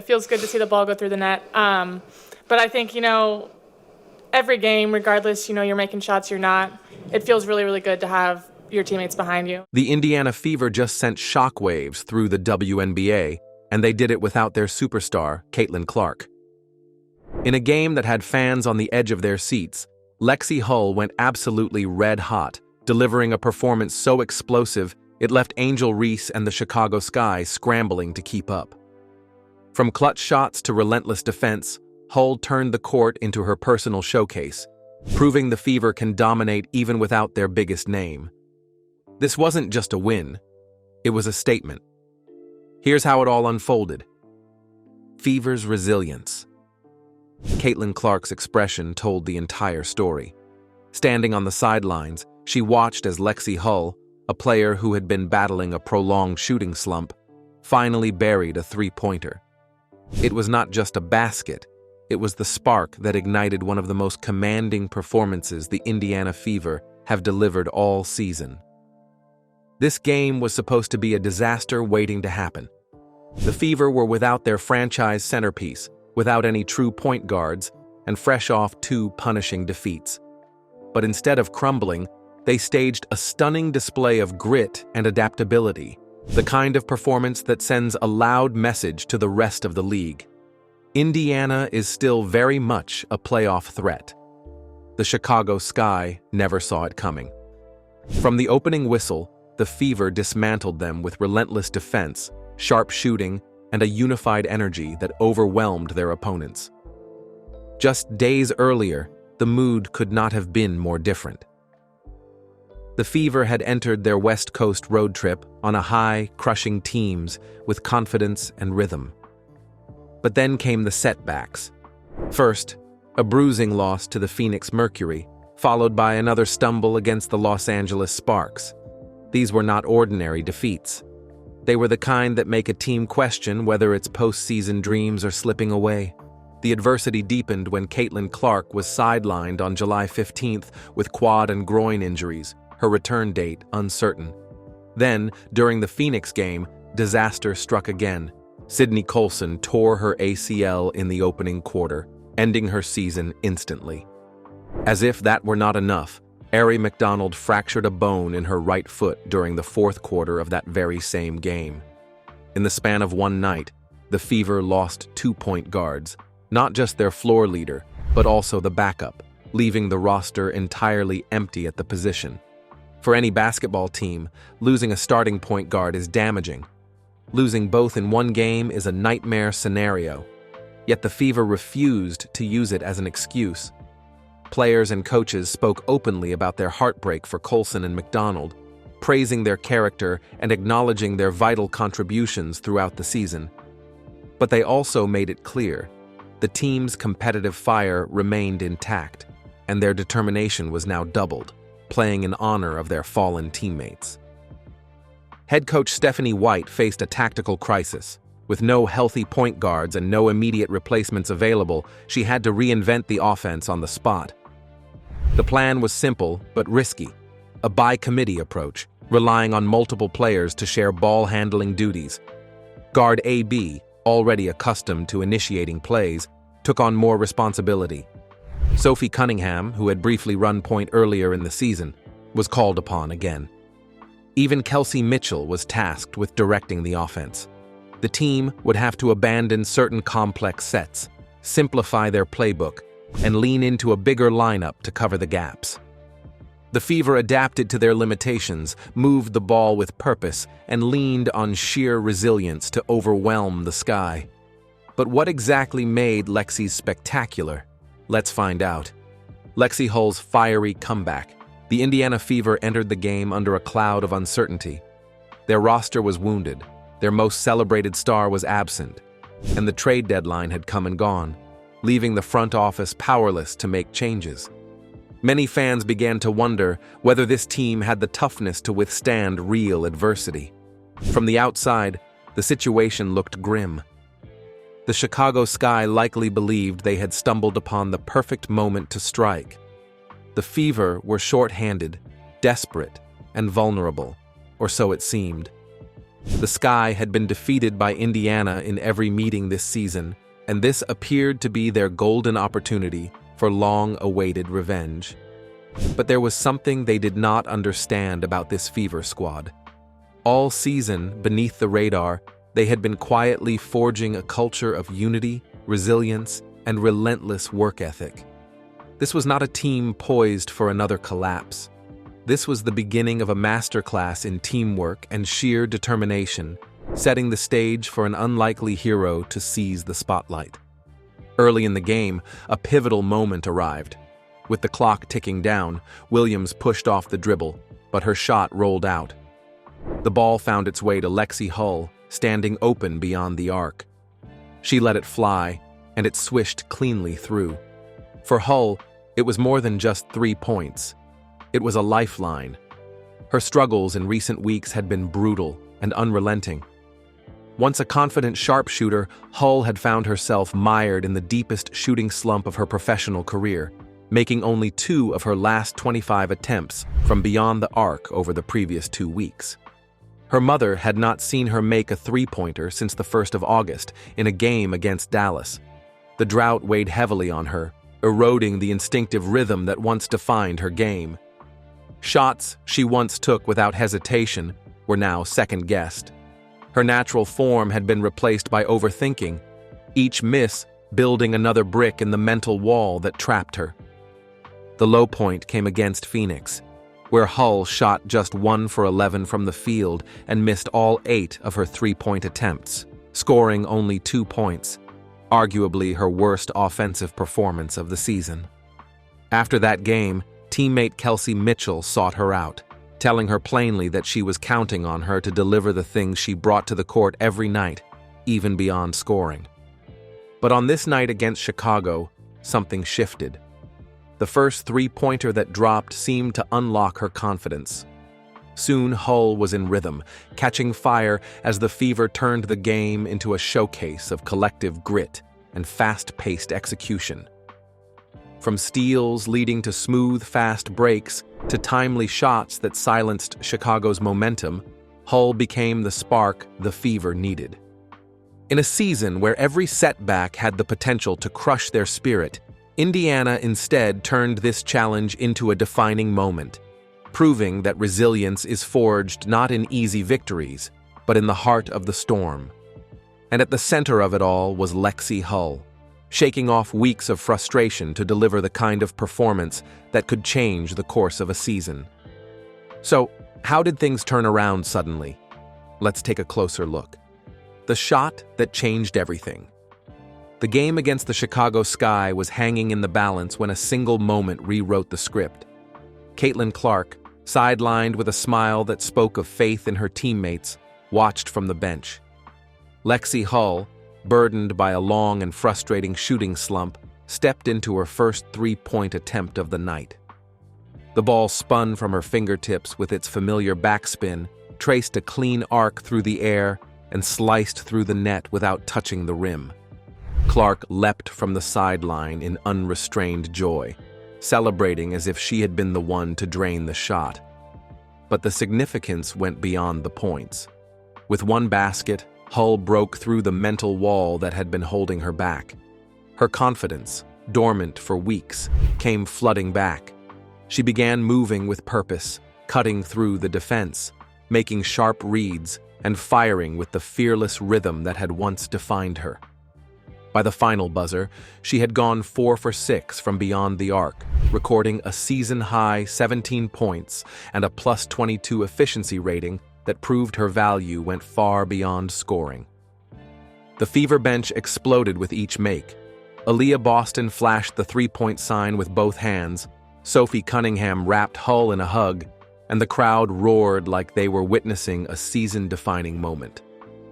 feels good to see the ball go through the net. But I think, every game, regardless, you're making shots, you're not, it feels really, really good to have your teammates behind you. The Indiana Fever just sent shockwaves through the WNBA, and they did it without their superstar, Caitlin Clark. In a game that had fans on the edge of their seats, Lexie Hull went absolutely red hot, delivering a performance so explosive it left Angel Reese and the Chicago Sky scrambling to keep up. From clutch shots to relentless defense, Hull turned the court into her personal showcase, proving the Fever can dominate even without their biggest name. This wasn't just a win, it was a statement. Here's how it all unfolded. Fever's resilience. Caitlin Clark's expression told the entire story. Standing on the sidelines, she watched as Lexie Hull, a player who had been battling a prolonged shooting slump, finally buried a three-pointer. It was not just a basket, it was the spark that ignited one of the most commanding performances the Indiana Fever have delivered all season. This game was supposed to be a disaster waiting to happen. The Fever were without their franchise centerpiece, without any true point guards, and fresh off 2 punishing defeats. But instead of crumbling, they staged a stunning display of grit and adaptability, the kind of performance that sends a loud message to the rest of the league. Indiana is still very much a playoff threat. The Chicago Sky never saw it coming. From the opening whistle, the Fever dismantled them with relentless defense, sharp shooting, and a unified energy that overwhelmed their opponents. Just days earlier, the mood could not have been more different. The Fever had entered their West Coast road trip on a high, crushing teams with confidence and rhythm. But then came the setbacks. First, a bruising loss to the Phoenix Mercury, followed by another stumble against the Los Angeles Sparks. These were not ordinary defeats. They were the kind that make a team question whether its postseason dreams are slipping away. The adversity deepened when Caitlin Clark was sidelined on July 15th with quad and groin injuries, her return date uncertain. Then, during the Phoenix game, disaster struck again. Sydney Colson tore her ACL in the opening quarter, ending her season instantly. As if that were not enough, Aari McDonald fractured a bone in her right foot during the 4th quarter of that very same game. In the span of one night, the Fever lost 2 point guards, not just their floor leader, but also the backup, leaving the roster entirely empty at the position. For any basketball team, losing a starting point guard is damaging. Losing both in one game is a nightmare scenario. Yet the Fever refused to use it as an excuse. Players and coaches spoke openly about their heartbreak for Colson and McDonald, praising their character and acknowledging their vital contributions throughout the season. But they also made it clear, the team's competitive fire remained intact, and their determination was now doubled, playing in honor of their fallen teammates. Head coach Stephanie White faced a tactical crisis. With no healthy point guards and no immediate replacements available, she had to reinvent the offense on the spot. The plan was simple but risky, a by-committee approach, relying on multiple players to share ball-handling duties. Guard AB, already accustomed to initiating plays, took on more responsibility. Sophie Cunningham, who had briefly run point earlier in the season, was called upon again. Even Kelsey Mitchell was tasked with directing the offense. The team would have to abandon certain complex sets, simplify their playbook, and lean into a bigger lineup to cover the gaps. The Fever adapted to their limitations, moved the ball with purpose, and leaned on sheer resilience to overwhelm the Sky. But what exactly made Lexie's spectacular? Let's find out. Lexie Hull's fiery comeback. The Indiana Fever entered the game under a cloud of uncertainty. Their roster was wounded, their most celebrated star was absent, and the trade deadline had come and gone, leaving the front office powerless to make changes. Many fans began to wonder whether this team had the toughness to withstand real adversity. From the outside, the situation looked grim. The Chicago Sky likely believed they had stumbled upon the perfect moment to strike. The Fever were short-handed, desperate, and vulnerable, or so it seemed. The Sky had been defeated by Indiana in every meeting this season, and this appeared to be their golden opportunity for long-awaited revenge. But there was something they did not understand about this Fever squad. All season, beneath the radar, they had been quietly forging a culture of unity, resilience, and relentless work ethic. This was not a team poised for another collapse. This was the beginning of a masterclass in teamwork and sheer determination, setting the stage for an unlikely hero to seize the spotlight. Early in the game, a pivotal moment arrived. With the clock ticking down, Williams pushed off the dribble, but her shot rolled out. The ball found its way to Lexie Hull, standing open beyond the arc. She let it fly, and it swished cleanly through. For Hull, it was more than just 3 points. It was a lifeline. Her struggles in recent weeks had been brutal and unrelenting. Once a confident sharpshooter, Hull had found herself mired in the deepest shooting slump of her professional career, making only 2 of her last 25 attempts from beyond the arc over the previous 2 weeks. Her mother had not seen her make a three-pointer since the 1st of August in a game against Dallas. The drought weighed heavily on her, eroding the instinctive rhythm that once defined her game. Shots she once took without hesitation were now second-guessed. Her natural form had been replaced by overthinking, each miss building another brick in the mental wall that trapped her. The low point came against Phoenix, where Hull shot just 1 for 11 from the field and missed all 8 of her three-point attempts, scoring only 2 points, arguably her worst offensive performance of the season. After that game, teammate Kelsey Mitchell sought her out, telling her plainly that she was counting on her to deliver the things she brought to the court every night, even beyond scoring. But on this night against Chicago, something shifted. The first three-pointer that dropped seemed to unlock her confidence. Soon Hull was in rhythm, catching fire as the Fever turned the game into a showcase of collective grit and fast-paced execution. From steals leading to smooth, fast breaks to timely shots that silenced Chicago's momentum, Hull became the spark the Fever needed. In a season where every setback had the potential to crush their spirit, Indiana instead turned this challenge into a defining moment, proving that resilience is forged not in easy victories, but in the heart of the storm. And at the center of it all was Lexie Hull, shaking off weeks of frustration to deliver the kind of performance that could change the course of a season. So, how did things turn around suddenly? Let's take a closer look. The shot that changed everything. The game against the Chicago Sky was hanging in the balance when a single moment rewrote the script. Caitlin Clark, sidelined with a smile that spoke of faith in her teammates, watched from the bench. Lexie Hull, burdened by a long and frustrating shooting slump, stepped into her first three-point attempt of the night. The ball spun from her fingertips with its familiar backspin, traced a clean arc through the air, and sliced through the net without touching the rim. Clark leapt from the sideline in unrestrained joy, celebrating as if she had been the one to drain the shot. But the significance went beyond the points. With one basket, Hull broke through the mental wall that had been holding her back. Her confidence, dormant for weeks, came flooding back. She began moving with purpose, cutting through the defense, making sharp reads, and firing with the fearless rhythm that had once defined her. By the final buzzer, she had gone 4 for 6 from beyond the arc, recording a season-high 17 points and a +22 efficiency rating that proved her value went far beyond scoring. The Fever bench exploded with each make. Aaliyah Boston flashed the three-point sign with both hands, Sophie Cunningham wrapped Hull in a hug, and the crowd roared like they were witnessing a season-defining moment.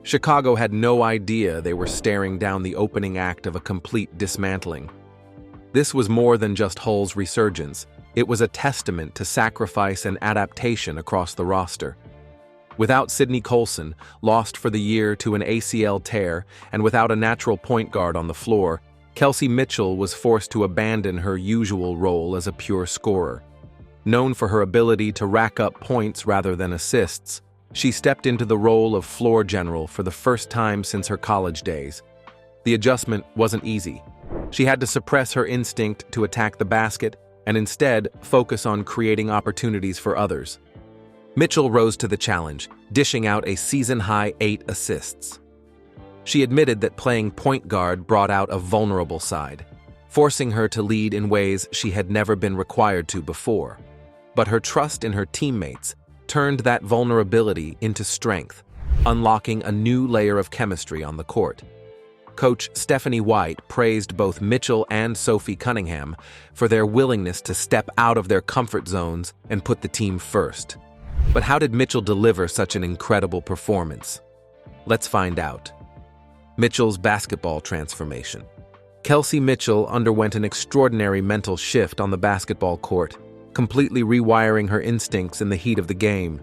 Chicago had no idea they were staring down the opening act of a complete dismantling. This was more than just Hull's resurgence. It was a testament to sacrifice and adaptation across the roster. Without Sydney Colson, lost for the year to an ACL tear, and without a natural point guard on the floor, Kelsey Mitchell was forced to abandon her usual role as a pure scorer. Known for her ability to rack up points rather than assists, She stepped into the role of floor general for the first time since her college days. The adjustment wasn't easy. She had to suppress her instinct to attack the basket and instead focus on creating opportunities for others. Mitchell rose to the challenge, dishing out a season-high 8 assists. She admitted that playing point guard brought out a vulnerable side, forcing her to lead in ways she had never been required to before. But her trust in her teammates turned that vulnerability into strength, unlocking a new layer of chemistry on the court. Coach Stephanie White praised both Mitchell and Sophie Cunningham for their willingness to step out of their comfort zones and put the team first. But how did Mitchell deliver such an incredible performance? Let's find out. Mitchell's basketball transformation. Kelsey Mitchell underwent an extraordinary mental shift on the basketball court, completely rewiring her instincts in the heat of the game.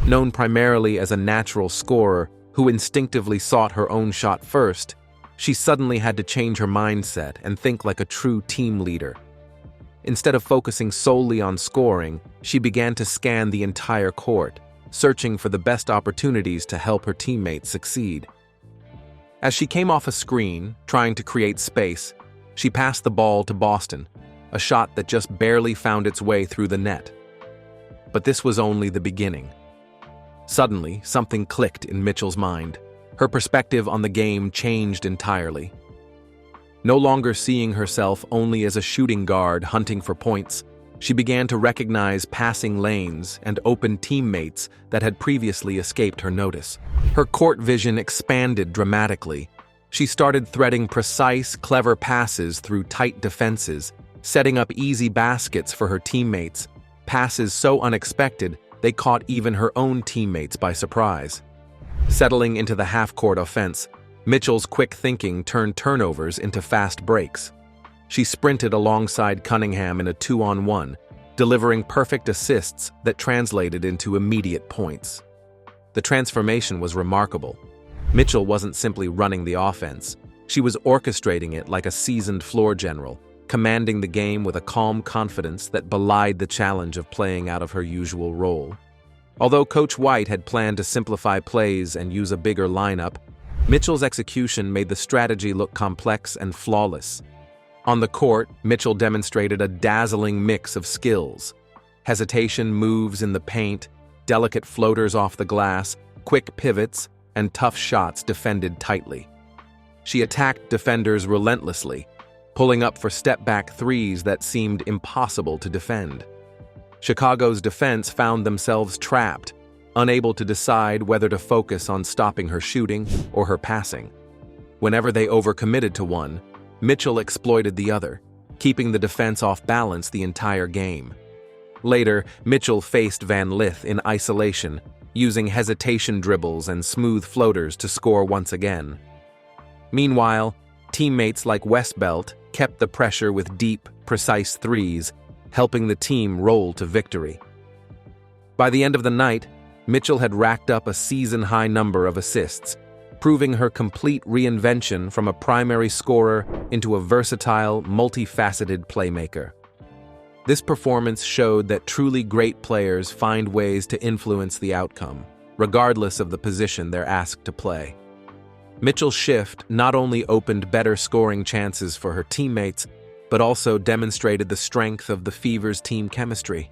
Known primarily as a natural scorer who instinctively sought her own shot first, she suddenly had to change her mindset and think like a true team leader. Instead of focusing solely on scoring, she began to scan the entire court, searching for the best opportunities to help her teammates succeed. As she came off a screen, trying to create space, she passed the ball to Boston, a shot that just barely found its way through the net. But this was only the beginning. Suddenly, something clicked in Mitchell's mind. Her perspective on the game changed entirely. No longer seeing herself only as a shooting guard hunting for points, she began to recognize passing lanes and open teammates that had previously escaped her notice. Her court vision expanded dramatically. She started threading precise, clever passes through tight defenses, setting up easy baskets for her teammates, passes so unexpected they caught even her own teammates by surprise. Settling into the half-court offense, Mitchell's quick thinking turned turnovers into fast breaks. She sprinted alongside Cunningham in a 2-on-1, delivering perfect assists that translated into immediate points. The transformation was remarkable. Mitchell wasn't simply running the offense. She was orchestrating it like a seasoned floor general, commanding the game with a calm confidence that belied the challenge of playing out of her usual role. Although Coach White had planned to simplify plays and use a bigger lineup, Mitchell's execution made the strategy look complex and flawless. On the court, Mitchell demonstrated a dazzling mix of skills: hesitation moves in the paint, delicate floaters off the glass, quick pivots, and tough shots defended tightly. She attacked defenders relentlessly, pulling up for step-back threes that seemed impossible to defend. Chicago's defense found themselves trapped, unable to decide whether to focus on stopping her shooting or her passing. Whenever they overcommitted to one, Mitchell exploited the other, keeping the defense off balance the entire game. Later, Mitchell faced Van Lith in isolation, using hesitation dribbles and smooth floaters to score once again. Meanwhile, teammates like Westbelt kept the pressure with deep, precise threes, helping the team roll to victory. By the end of the night, Mitchell had racked up a season-high number of assists, proving her complete reinvention from a primary scorer into a versatile, multifaceted playmaker. This performance showed that truly great players find ways to influence the outcome, regardless of the position they're asked to play. Mitchell's shift not only opened better scoring chances for her teammates, but also demonstrated the strength of the Fever's team chemistry.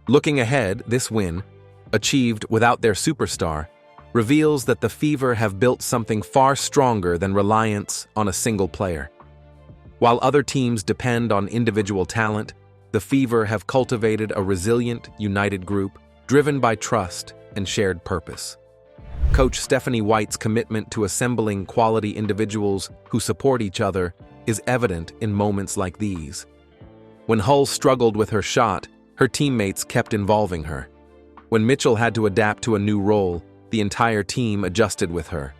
Looking ahead, this win, achieved without their superstar, reveals that the Fever have built something far stronger than reliance on a single player. While other teams depend on individual talent, the Fever have cultivated a resilient, united group, driven by trust and shared purpose. Coach Stephanie White's commitment to assembling quality individuals who support each other is evident in moments like these. When Hull struggled with her shot, her teammates kept involving her. When Mitchell had to adapt to a new role, the entire team adjusted with her.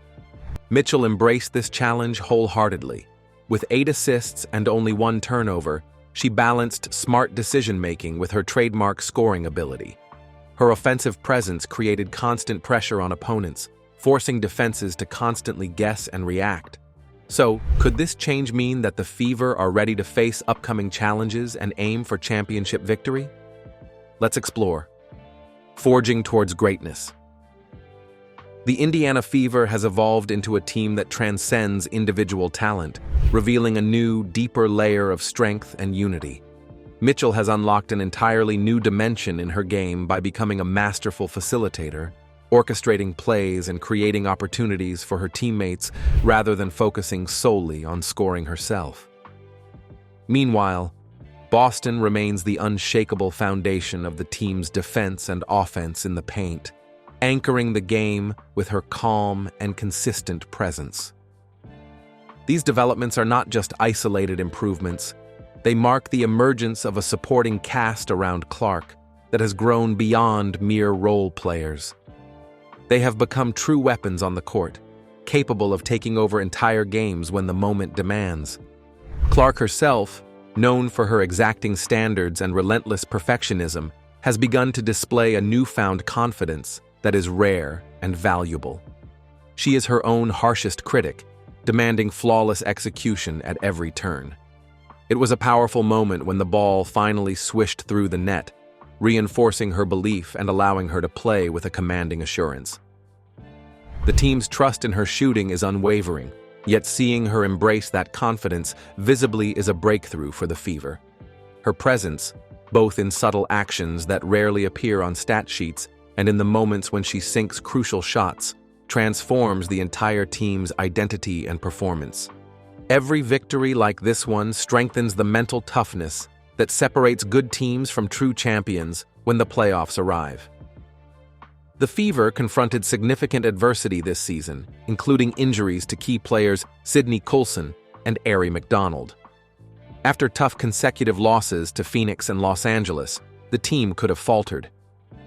Mitchell embraced this challenge wholeheartedly. With 8 assists and only 1 turnover, she balanced smart decision-making with her trademark scoring ability. Her offensive presence created constant pressure on opponents, forcing defenses to constantly guess and react. So, could this change mean that the Fever are ready to face upcoming challenges and aim for championship victory? Let's explore. Forging towards greatness. The Indiana Fever has evolved into a team that transcends individual talent, revealing a new, deeper layer of strength and unity. Mitchell has unlocked an entirely new dimension in her game by becoming a masterful facilitator, orchestrating plays and creating opportunities for her teammates rather than focusing solely on scoring herself. Meanwhile, Boston remains the unshakable foundation of the team's defense and offense in the paint, anchoring the game with her calm and consistent presence. These developments are not just isolated improvements. They mark the emergence of a supporting cast around Clark that has grown beyond mere role players. They have become true weapons on the court, capable of taking over entire games when the moment demands. Clark herself, known for her exacting standards and relentless perfectionism, has begun to display a newfound confidence that is rare and valuable. She is her own harshest critic, demanding flawless execution at every turn. It was a powerful moment when the ball finally swished through the net, reinforcing her belief and allowing her to play with a commanding assurance. The team's trust in her shooting is unwavering, yet seeing her embrace that confidence visibly is a breakthrough for the Fever. Her presence, both in subtle actions that rarely appear on stat sheets and in the moments when she sinks crucial shots, transforms the entire team's identity and performance. Every victory like this one strengthens the mental toughness that separates good teams from true champions when the playoffs arrive. The Fever confronted significant adversity this season, including injuries to key players Sidney Coulson and Arie McDonald. After tough consecutive losses to Phoenix and Los Angeles, the team could have faltered.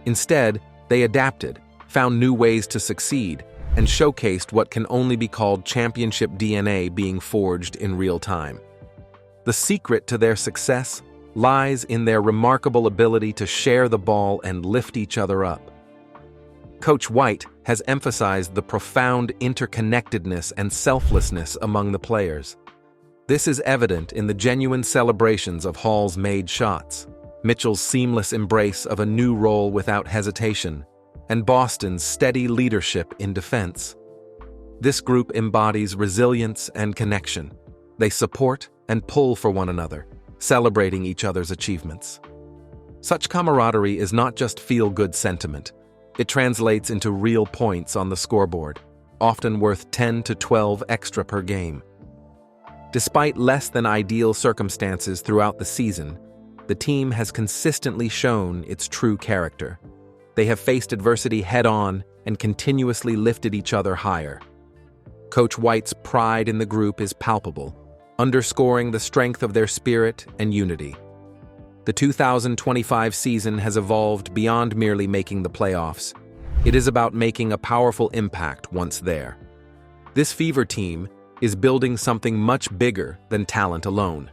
Instead, they adapted, found new ways to succeed, and showcased what can only be called championship DNA being forged in real time. The secret to their success lies in their remarkable ability to share the ball and lift each other up. Coach White has emphasized the profound interconnectedness and selflessness among the players. This is evident in the genuine celebrations of Hull's made shots, Mitchell's seamless embrace of a new role without hesitation, and Boston's steady leadership in defense. This group embodies resilience and connection. They support and pull for one another, celebrating each other's achievements. Such camaraderie is not just feel-good sentiment. It translates into real points on the scoreboard, often worth 10 to 12 extra per game. Despite less than ideal circumstances throughout the season, the team has consistently shown its true character. They have faced adversity head-on and continuously lifted each other higher. Coach White's pride in the group is palpable, underscoring the strength of their spirit and unity. The 2025 season has evolved beyond merely making the playoffs. It is about making a powerful impact once there. This Fever team is building something much bigger than talent alone.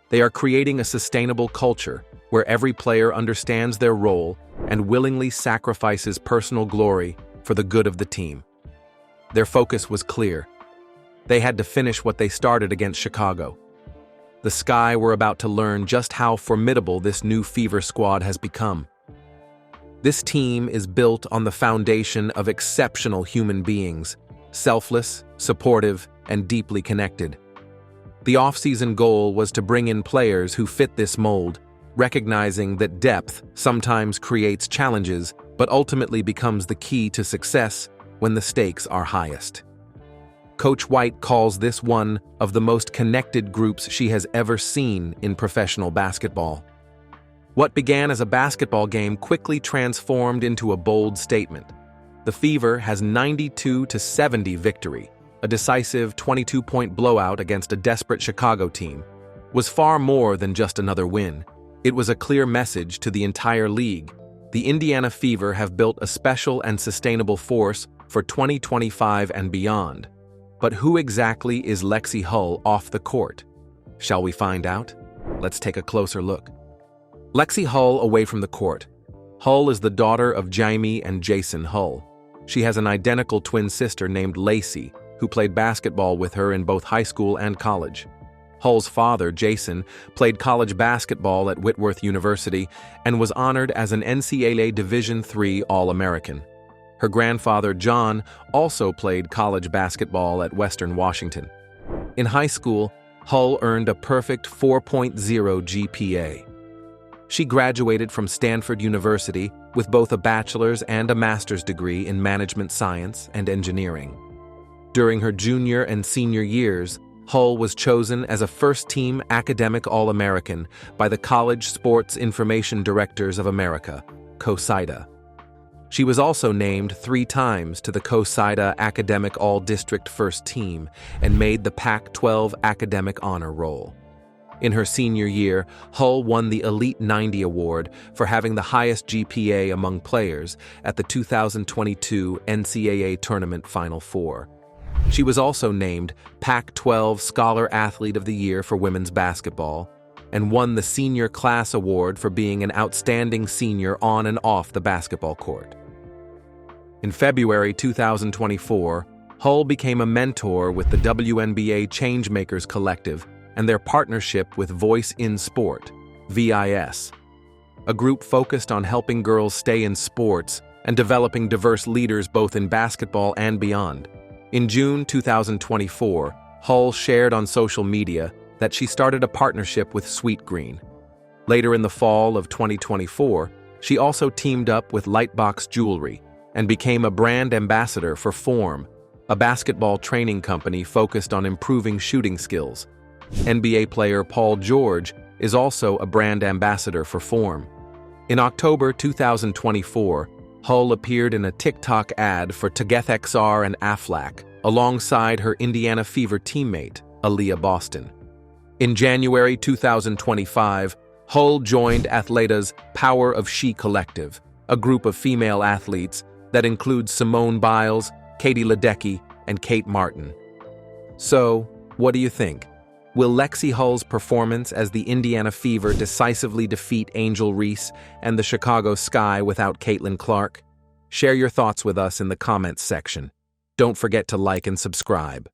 They are creating a sustainable culture where every player understands their role and willingly sacrifices personal glory for the good of the team. Their focus was clear. They had to finish what they started against Chicago. The Sky were about to learn just how formidable this new Fever squad has become. This team is built on the foundation of exceptional human beings, selfless, supportive, and deeply connected. The offseason goal was to bring in players who fit this mold, recognizing that depth sometimes creates challenges but ultimately becomes the key to success when the stakes are highest. Coach White calls this one of the most connected groups she has ever seen in professional basketball. What began as a basketball game quickly transformed into a bold statement. The Fever has 92-70 victory, a decisive 22-point blowout against a desperate Chicago team, was far more than just another win. It was a clear message to the entire league. The Indiana Fever have built a special and sustainable force for 2025 and beyond. But who exactly is Lexie Hull off the court? Shall we find out? Let's take a closer look. Lexie Hull away from the court. Hull is the daughter of Jaime and Jason Hull. She has an identical twin sister named Lacey, who played basketball with her in both high school and college. Hull's father, Jason, played college basketball at Whitworth University and was honored as an NCAA Division III All-American. Her grandfather, John, also played college basketball at Western Washington. In high school, Hull earned a perfect 4.0 GPA. She graduated from Stanford University with both a bachelor's and a master's degree in management science and engineering. During her junior and senior years, Hull was chosen as a first-team academic All-American by the College Sports Information Directors of America, COSIDA. She was also named 3 times to the COSIDA Academic All-District First Team and made the Pac-12 Academic Honor Roll. In her senior year, Hull won the Elite 90 Award for having the highest GPA among players at the 2022 NCAA Tournament Final Four. She was also named Pac-12 Scholar Athlete of the Year for women's basketball and won the Senior Class Award for being an outstanding senior on and off the basketball court. In February 2024, Hull became a mentor with the WNBA Changemakers Collective and their partnership with Voice in Sport, VIS, a group focused on helping girls stay in sports and developing diverse leaders both in basketball and beyond. In June 2024, Hull shared on social media that she started a partnership with Sweetgreen. Later in the fall of 2024, she also teamed up with Lightbox Jewelry and became a brand ambassador for Form, a basketball training company focused on improving shooting skills. NBA player Paul George is also a brand ambassador for Form. In October 2024, Hull appeared in a TikTok ad for TGethXR and Aflac, alongside her Indiana Fever teammate, Aaliyah Boston. In January 2025, Hull joined Athleta's Power of She Collective, a group of female athletes that includes Simone Biles, Katie Ledecky, and Kate Martin. So, what do you think? Will Lexie Hull's performance as the Indiana Fever decisively defeat Angel Reese and the Chicago Sky without Caitlin Clark? Share your thoughts with us in the comments section. Don't forget to like and subscribe.